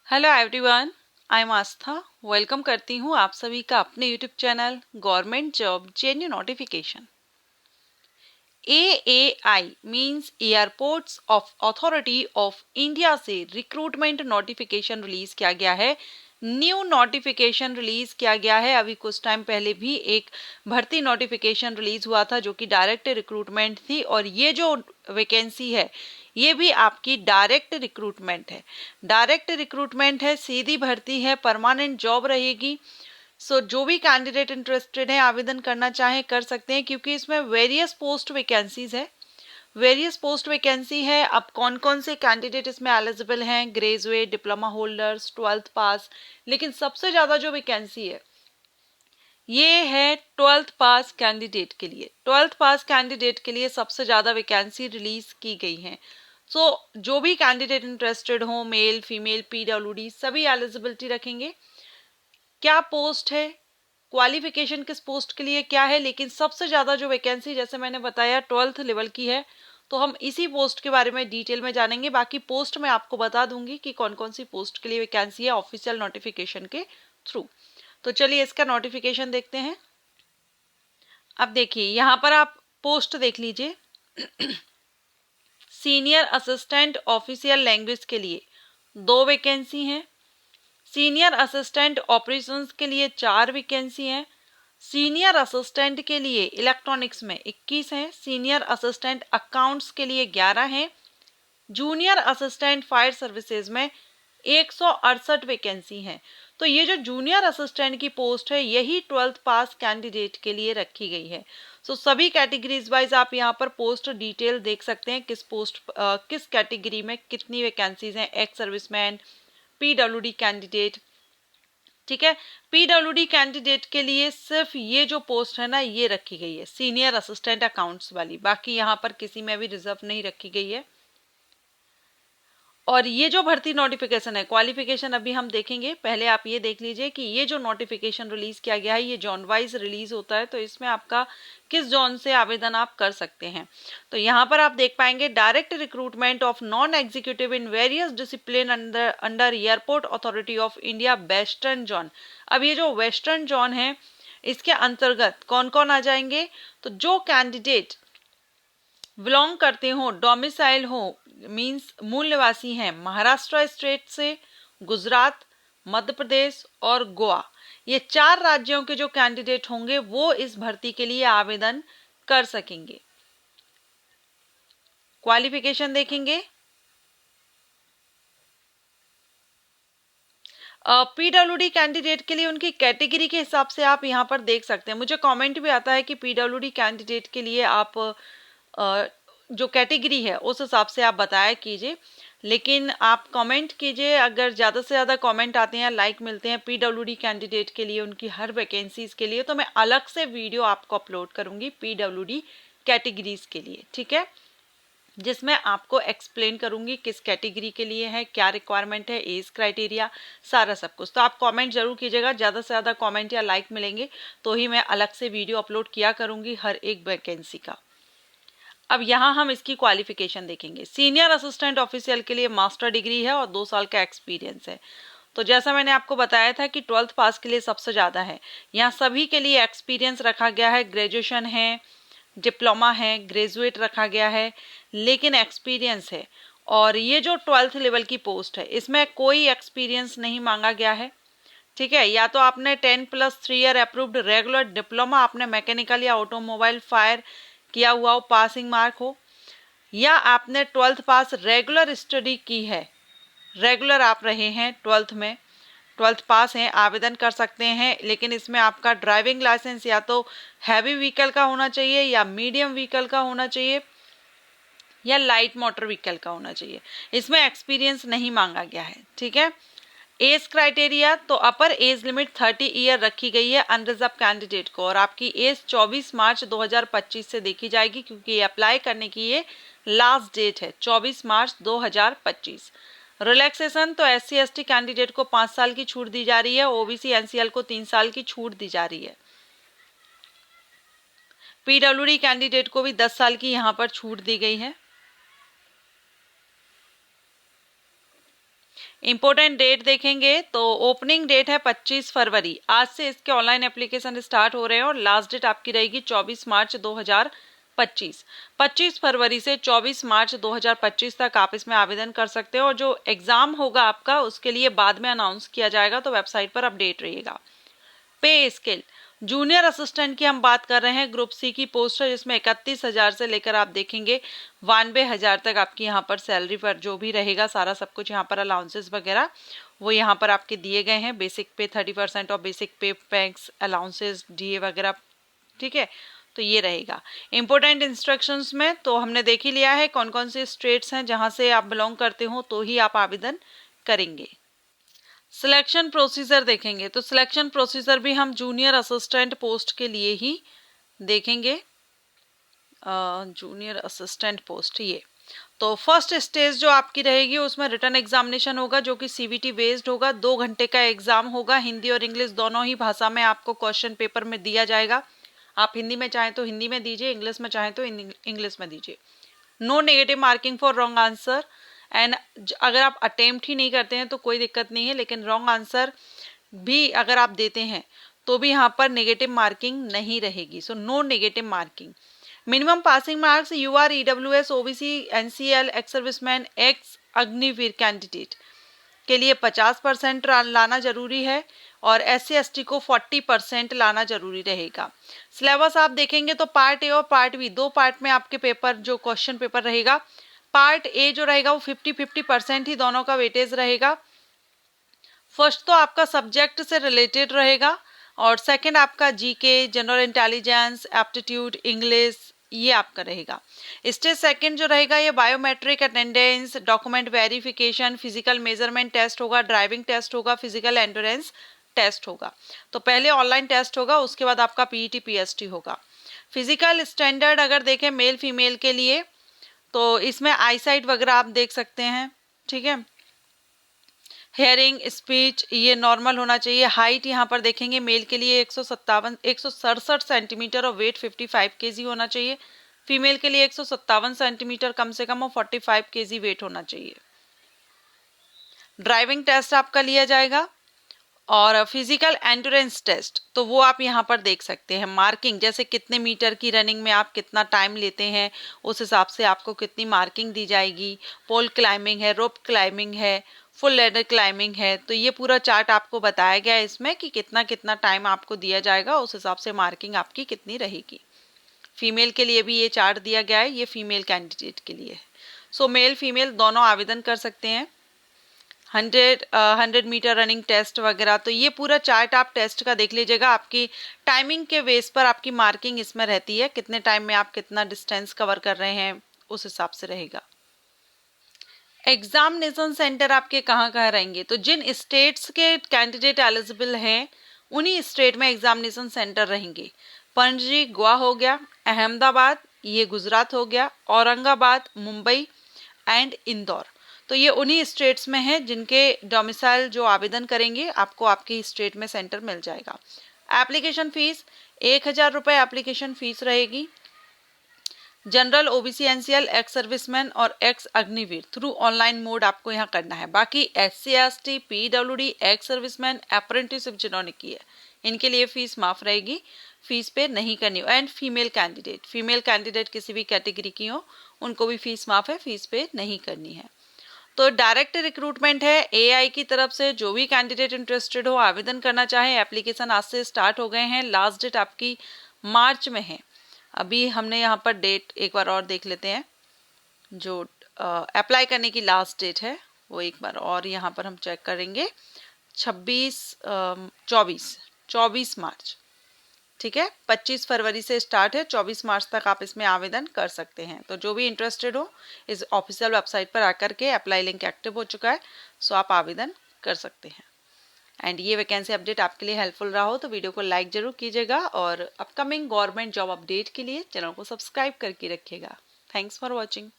Hello everyone, I am Aastha. Welcome करती हूँ आप सभी का अपने YouTube channel government job जेन्यू notification. AAI means airports of authority of India से रिक्रूटमेंट नोटिफिकेशन रिलीज किया गया है। न्यू नोटिफिकेशन रिलीज किया गया है। अभी कुछ टाइम पहले भी एक भर्ती नोटिफिकेशन रिलीज हुआ था जो कि डायरेक्ट रिक्रूटमेंट थी, और ये जो वैकेंसी है ये भी आपकी डायरेक्ट रिक्रूटमेंट है। डायरेक्ट रिक्रूटमेंट है, सीधी भर्ती है, परमानेंट जॉब रहेगी। जो भी कैंडिडेट इंटरेस्टेड है, आवेदन करना चाहें कर सकते हैं, क्योंकि इसमें वेरियस पोस्ट वैकेंसीज है। वेरियस पोस्ट वैकेंसी है। अब कौन कौन से कैंडिडेट इसमें एलिजिबल हैं? ग्रेजुएट, डिप्लोमा होल्डर्स, 12th पास। लेकिन सबसे ज़्यादा जो वैकेंसी है ये है 12th पास कैंडिडेट के लिए। 12th पास कैंडिडेट के लिए सबसे ज़्यादा वैकेंसी रिलीज की गई है। जो भी कैंडिडेट इंटरेस्टेड हो, मेल फीमेल PWD सभी एलिजिबिलिटी रखेंगे। क्या पोस्ट है, क्वालिफिकेशन किस पोस्ट के लिए क्या है, लेकिन सबसे ज़्यादा जो वैकेंसी जैसे मैंने बताया 12th लेवल की है, तो हम इसी पोस्ट के बारे में डिटेल में जानेंगे। बाकी पोस्ट मैं आपको बता दूंगी कि कौन कौन सी पोस्ट के लिए वैकेंसी है ऑफिशियल नोटिफिकेशन के थ्रू। तो चलिए इसका नोटिफिकेशन देखते हैं। अब देखिए यहाँ पर आप पोस्ट देख लीजिए। सीनियर असिस्टेंट ऑफिशियल लैंग्वेज के लिए 2 वैकेंसी हैं। सीनियर असिस्टेंट ऑपरेशंस के लिए 4 वैकेंसी हैं। सीनियर असिस्टेंट के लिए इलेक्ट्रॉनिक्स में 21 हैं। सीनियर असिस्टेंट अकाउंट्स के लिए 11 हैं। जूनियर असिस्टेंट फायर सर्विसेज में 168 वैकेंसी हैं। तो ये जो जूनियर असिस्टेंट की पोस्ट है यही 12th पास कैंडिडेट के लिए रखी गई है। सभी कैटेगरीज वाइज आप यहाँ पर पोस्ट डिटेल देख सकते हैं, किस कैटेगरी में कितनी वैकेंसीज हैं। एक्स सर्विसमैन, PWD कैंडिडेट, ठीक है। PWD कैंडिडेट के लिए सिर्फ ये जो पोस्ट है ना ये रखी गई है, सीनियर असिस्टेंट अकाउंट्स वाली। बाकी यहाँ पर किसी में भी रिजर्व नहीं रखी गई है। और ये जो भर्ती नोटिफिकेशन है, क्वालिफिकेशन अभी हम देखेंगे। पहले आप ये देख लीजिए कि ये जो नोटिफिकेशन रिलीज किया गया है ये जोन वाइज रिलीज होता है, तो इसमें आपका किस जोन से आवेदन आप कर सकते हैं। तो यहाँ पर आप देख पाएंगे direct recruitment of non executive in various discipline under airport authority of India western zone. अब ये जो वेस्टर्न जोन है इसके अंतर्गत कौन कौन आ जाएंगे? तो जो कैंडिडेट बिलोंग करते हो, डोमिसाइल हो, मींस मूल निवासी हैं महाराष्ट्र स्टेट से, गुजरात, मध्य प्रदेश और गोवा, ये 4 राज्यों के जो कैंडिडेट होंगे वो इस भर्ती के लिए आवेदन कर सकेंगे। क्वालिफिकेशन देखेंगे। PWD कैंडिडेट के लिए उनकी कैटेगरी के हिसाब से आप यहाँ पर देख सकते हैं। मुझे कमेंट भी आता है कि PWD कैंडिडेट के लिए आप जो कैटेगरी है उस हिसाब से आप बताया कीजिए, लेकिन आप कमेंट कीजिए। अगर ज़्यादा से ज़्यादा कमेंट आते हैं, लाइक मिलते हैं PWD कैंडिडेट के लिए, उनकी हर वैकेंसीज के लिए, तो मैं अलग से वीडियो आपको अपलोड करूँगी PWD कैटेगरीज के लिए, ठीक है, जिसमें आपको एक्सप्लेन करूंगी किस कैटेगरी के लिए है, क्या रिक्वायरमेंट है, एज क्राइटेरिया, सारा सब कुछ। तो आप कमेंट जरूर कीजिएगा। ज़्यादा से ज़्यादा कमेंट या लाइक मिलेंगे तो ही मैं अलग से वीडियो अपलोड किया करूंगी हर एक वैकेंसी का। अब यहाँ हम इसकी क्वालिफिकेशन देखेंगे। सीनियर असिस्टेंट ऑफिशियल के लिए मास्टर डिग्री है और 2 साल का एक्सपीरियंस है। तो जैसा मैंने आपको बताया था कि 12th पास के लिए सबसे ज़्यादा है, यहाँ सभी के लिए एक्सपीरियंस रखा गया है। ग्रेजुएशन है, डिप्लोमा है, ग्रेजुएट रखा गया है, लेकिन एक्सपीरियंस है। और ये जो 12th लेवल की पोस्ट है इसमें कोई एक्सपीरियंस नहीं मांगा गया है, ठीक है। या तो आपने 10+3 ईयर अप्रूव्ड रेगुलर डिप्लोमा, आपने मैकेनिकल या ऑटोमोबाइल फायर किया हुआ हो, पासिंग मार्क हो, या आपने 12th पास रेगुलर स्टडी की है, रेगुलर आप रहे हैं 12th में, 12th पास हैं, आवेदन कर सकते हैं। लेकिन इसमें आपका ड्राइविंग लाइसेंस या तो हैवी व्हीकल का होना चाहिए, या मीडियम व्हीकल का होना चाहिए, या लाइट मोटर व्हीकल का होना चाहिए। इसमें एक्सपीरियंस नहीं मांगा गया है, ठीक है। एज क्राइटेरिया, तो अपर एज लिमिट 30 ईयर रखी गई है अनरिजर्व कैंडिडेट को, और आपकी एज 24 मार्च 2025 से देखी जाएगी, क्योंकि ये अप्लाई करने की ये लास्ट डेट है 24 मार्च 2025। रिलैक्सेशन, तो SC ST कैंडिडेट को 5 साल की छूट दी जा रही है, OBC NCL को 3 साल की छूट दी जा रही है। PWD कैंडिडेट को भी 10 साल की यहाँ पर छूट दी गई है। इम्पोर्टेंट डेट देखेंगे तो ओपनिंग डेट है 25 फरवरी। आज से इसके ऑनलाइन एप्लीकेशन स्टार्ट हो रहे हैं और लास्ट डेट आपकी रहेगी 24 मार्च 2025। 25 फरवरी से 24 मार्च 2025 तक आप इसमें आवेदन कर सकते हो और जो एग्जाम होगा आपका उसके लिए बाद में अनाउंस किया जाएगा, तो वेबसाइट पर अपडेट रहिएगा। पे स्केल, जूनियर असिस्टेंट की हम बात कर रहे हैं, ग्रुप सी की पोस्ट है जिसमें 31,000 से लेकर आप देखेंगे 92,000 तक आपकी यहाँ पर सैलरी पर जो भी रहेगा सारा सब कुछ यहाँ पर अलाउंसेस वगैरह वो यहाँ पर आपके दिए गए हैं। बेसिक पे 30% और बेसिक पे पैक्स अलाउंसेस डीए वगैरह, ठीक है, तो ये रहेगा। इंपॉर्टेंट इंस्ट्रक्शंस में तो हमने देख ही लिया है कौन कौन से स्टेट्स हैं जहाँ से आप बिलोंग करते हो तो ही आप आवेदन करेंगे। सिलेक्शन प्रोसीजर देखेंगे तो सिलेक्शन प्रोसीजर भी हम जूनियर असिस्टेंट पोस्ट के लिए ही देखेंगे। जूनियर असिस्टेंट पोस्ट ये तो फर्स्ट स्टेज जो आपकी रहेगी उसमें रिटन एग्जामिनेशन होगा जो कि सीबीटी बेस्ड होगा। 2 घंटे का एग्जाम होगा, हिंदी और इंग्लिश दोनों ही भाषा में आपको क्वेश्चन पेपर में दिया जाएगा। आप हिंदी में चाहें तो हिंदी में दीजिए, इंग्लिश में चाहें तो इंग्लिश में दीजिए। No negative marking for wrong answer and अगर आप अटेम्प्ट ही नहीं करते हैं तो कोई दिक्कत नहीं है, लेकिन रॉन्ग आंसर भी अगर आप देते हैं तो भी यहाँ पर नेगेटिव मार्किंग नहीं रहेगी। So no negative marking. Minimum passing marks UR EWS OBC NCL ex serviceman ex Agniveer candidate के लिए 50% लाना जरूरी है और एससी एसटी को 40% लाना जरूरी रहेगा। सिलेबस आप देखेंगे तो पार्ट ए और पार्ट बी 2 पार्ट में आपके पेपर जो क्वेश्चन पेपर रहेगा। पार्ट ए जो रहेगा वो 50-50% ही दोनों का वेटेज रहेगा। फर्स्ट तो आपका सब्जेक्ट से रिलेटेड रहेगा और सेकंड आपका GK, general intelligence, aptitude, English ये आपका रहेगा। स्टेज सेकंड जो रहेगा ये biometric attendance, document verification, physical measurement test होगा, ड्राइविंग टेस्ट होगा, फिजिकल एंड्योरेंस टेस्ट होगा। तो पहले ऑनलाइन टेस्ट होगा, उसके बाद आपका पीईटी पीएसटी होगा। फिजिकल स्टैंडर्ड अगर देखें मेल फीमेल के लिए तो इसमें आईसाइट वगैरह आप देख सकते हैं, ठीक है। हेयरिंग, स्पीच ये नॉर्मल होना चाहिए। हाइट यहाँ पर देखेंगे मेल के लिए 167 सेंटीमीटर और वेट 55 केजी होना चाहिए। फीमेल के लिए 157 सेंटीमीटर कम से कम और 45 केजी वेट होना चाहिए। ड्राइविंग टेस्ट आपका लिया जाएगा और फिजिकल एंड्योरेंस टेस्ट तो वो आप यहाँ पर देख सकते हैं। मार्किंग जैसे कितने मीटर की रनिंग में आप कितना टाइम लेते हैं उस हिसाब से आपको कितनी मार्किंग दी जाएगी। पोल क्लाइंबिंग है, रोप क्लाइंबिंग है, फुल लैडर क्लाइंबिंग है, तो ये पूरा चार्ट आपको बताया गया है इसमें कि कितना कितना टाइम आपको दिया जाएगा, उस हिसाब से मार्किंग आपकी कितनी रहेगी। फीमेल के लिए भी ये चार्ट दिया गया है, ये फीमेल कैंडिडेट के लिए। सो मेल फीमेल दोनों आवेदन कर सकते हैं। 100 मीटर रनिंग टेस्ट वगैरह तो ये पूरा चार्ट आप टेस्ट का देख लीजिएगा। आपकी टाइमिंग के बेस पर आपकी मार्किंग इसमें रहती है, कितने टाइम में आप कितना डिस्टेंस कवर कर रहे हैं उस हिसाब से रहेगा। एग्जामिनेशन सेंटर आपके कहाँ कहाँ रहेंगे तो जिन स्टेट्स के कैंडिडेट एलिजिबल हैं उन्हीं स्टेट में एग्जामिनेशन सेंटर रहेंगे। पणजी गोवा हो गया, अहमदाबाद ये गुजरात हो गया, औरंगाबाद, मुंबई एंड इंदौर तो ये उन्हीं स्टेट्स में है जिनके डोमिसाइल जो आवेदन करेंगे आपको आपके स्टेट में सेंटर मिल जाएगा। एप्लीकेशन फीस 1,000 रुपये एप्लीकेशन फीस रहेगी। General, OBC, NCL, ex serviceman और ex Agniveer through online mode आपको यहाँ करना है। बाकी SC ST, PWD, ex serviceman, apprenticeship जिन्होंने की है इनके लिए फीस माफ रहेगी, फीस पे नहीं करनी हो। एंड फीमेल कैंडिडेट किसी भी कैटेगरी की हो उनको भी फीस माफ है, फीस पे नहीं करनी है। तो डायरेक्ट रिक्रूटमेंट है एआई की तरफ से। जो भी कैंडिडेट इंटरेस्टेड हो आवेदन करना चाहे, एप्लीकेशन आज से स्टार्ट हो गए हैं। लास्ट डेट आपकी मार्च में है। अभी हमने यहाँ पर डेट एक बार और देख लेते हैं, जो अप्लाई करने की लास्ट डेट है वो एक बार और यहाँ पर हम चेक करेंगे। 24 मार्च, ठीक है। 25 फरवरी से स्टार्ट है, 24 मार्च तक आप इसमें आवेदन कर सकते हैं। तो जो भी इंटरेस्टेड हो इस ऑफिशियल वेबसाइट पर आकर के अप्लाई लिंक एक्टिव हो चुका है, सो आप आवेदन कर सकते हैं। एंड ये वैकेंसी अपडेट आपके लिए हेल्पफुल रहा हो तो वीडियो को लाइक जरूर कीजिएगा और अपकमिंग गवर्नमेंट जॉब अपडेट के लिए चैनल को सब्सक्राइब करके रखिएगा। Thanks for watching.